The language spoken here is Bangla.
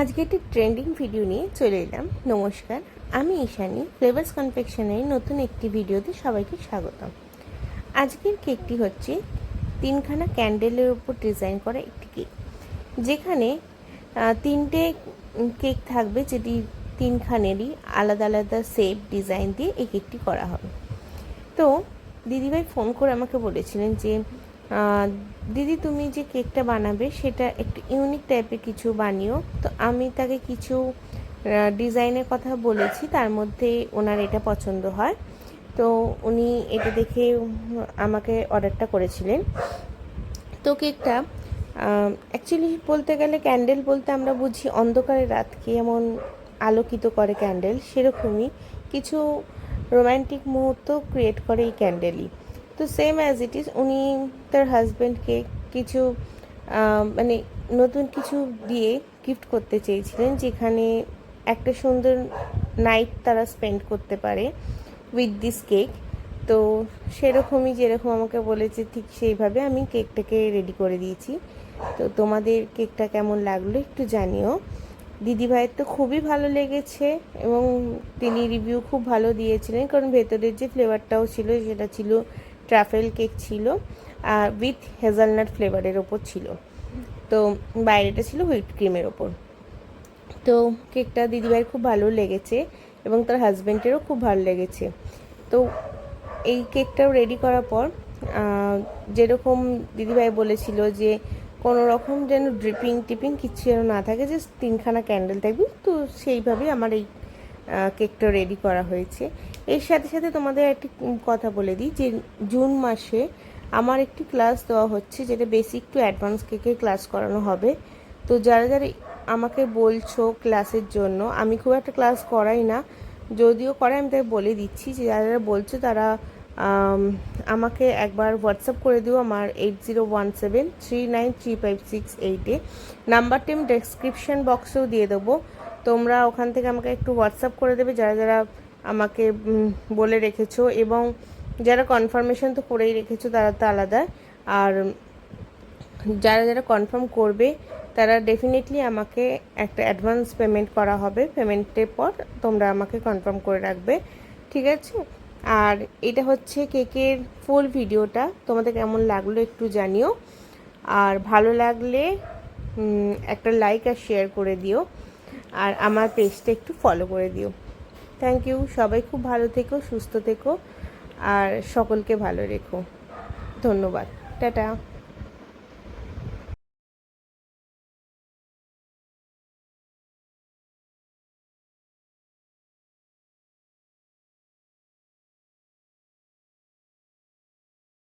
আজকে একটি ট্রেন্ডিং ভিডিও নিয়ে চলে এলাম। নমস্কার, আমি ঈশানী, ফ্লেভার্স কনফেকশনের নতুন একটি ভিডিওতে সবাইকে স্বাগতম। আজকের কেকটি হচ্ছে তিনখানা ক্যান্ডেলের উপর ডিজাইন করা একটি কেক, যেখানে তিনটে কেক থাকবে, যেটি তিনখানেরই আলাদা আলাদা শেপ ডিজাইন দিয়ে এই কেকটি করা হবে। তো দিদিভাই ফোন করে আমাকে বলেছিলেন যে দিদি তুমি যে কেকটা বানাবে সেটা একটু ইউনিক টাইপের কিছু বানিও। তো আমি তাকে কিছু ডিজাইনের কথা বলেছি, তার মধ্যে ওনার এটা পছন্দ হয়, তো উনি এটা দেখে আমাকে অর্ডারটা করেছিলেন। তো কেকটা অ্যাকচুয়ালি বলতে গেলে ক্যান্ডেল বলতে আমরা বুঝি অন্ধকারের রাতকে যেমন আলোকিত করে ক্যান্ডেল, সেরকমই কিছু রোম্যান্টিক মুহূর্ত ক্রিয়েট করে এই ক্যান্ডেলই। তো সেম অ্যাজ ইট ইজ উনি তার হাজব্যান্ডকে কিছু মানে নতুন কিছু দিয়ে গিফট করতে চেয়েছিলেন, যেখানে একটা সুন্দর নাইট তারা স্পেন্ড করতে পারে উইথ দিস কেক। তো সেরকমই যেরকম আমাকে বলেছে ঠিক সেইভাবে আমি কেকটাকে রেডি করে দিয়েছি। তো তোমাদের কেকটা কেমন লাগলো একটু জানিও। দিদিভাইয়ের তো খুবই ভালো লেগেছে এবং তিনি রিভিউ খুব ভালো দিয়েছিলেন, কারণ ভেতরের যে ফ্লেভারটাও ছিল সেটা ছিল ট্রাফেল কেক ছিল আর উইথ হেজালনাট ফ্লেভারের ওপর ছিল, তো বাইরেটা ছিল হুইপ ক্রিমের ওপর। তো কেকটা দিদিভাইয়ের খুব ভালো লেগেছে এবং তার হাজব্যান্ডেরও খুব ভালো লেগেছে। তো এই কেকটাও রেডি করার পর যেরকম দিদিভাই বলেছিল যে কোনো রকম যেন ড্রিপিং টিপিং কিছু যেন না থাকে, যে তিনখানা ক্যান্ডেল থাকবে, তো সেইভাবেই আমার এই কেকটা রেডি করা হয়েছে। এর সাথে সাথে তোমাদের একটি কথা বলে দিই যে জুন মাসে আমার একটি ক্লাস দেওয়া হচ্ছে, যেটা বেসিক টু অ্যাডভান্স কেকের ক্লাস করানো হবে। তো যারা যারা আমাকে বলছো ক্লাসের জন্য, আমি খুব একটা ক্লাস করাই না, যদিও করে আমি তাই বলে দিচ্ছি যে যারা যারা বলছো তারা আমাকে একবার হোয়াটসঅ্যাপ করে দিও আমার 8017393568 নাম্বারটি আমি ডেসক্রিপশন বক্সেও দিয়ে দেবো। তোমরা ওখান থেকে আমাকে একটু হোয়াটসঅ্যাপ করে দেবে যারা যারা আমাকে বলে রেখেছো, এবং যারা কনফার্মেশন তো করেই রেখেছো তারা তো আলাদা, আর যারা যারা কনফার্ম করবে তারা ডেফিনেটলি আমাকে একটা অ্যাডভান্স পেমেন্ট করা হবে, পেমেন্টের পর তোমরা আমাকে কনফার্ম করে রাখবে, ঠিক আছে? আর এটা হচ্ছে কেকের ফুল ভিডিওটা, তোমাদের কেমন লাগলো একটু জানিও, আর ভালো লাগলে একটা লাইক আর শেয়ার করে দিও, আর আমার পেজটা একটু ফলো করে দিও। Thank you. সবাই খুব ভালো থেকো, সুস্থ থেকো, আর সকলকে ভালো রেখো। ধন্যবাদ। টাটা।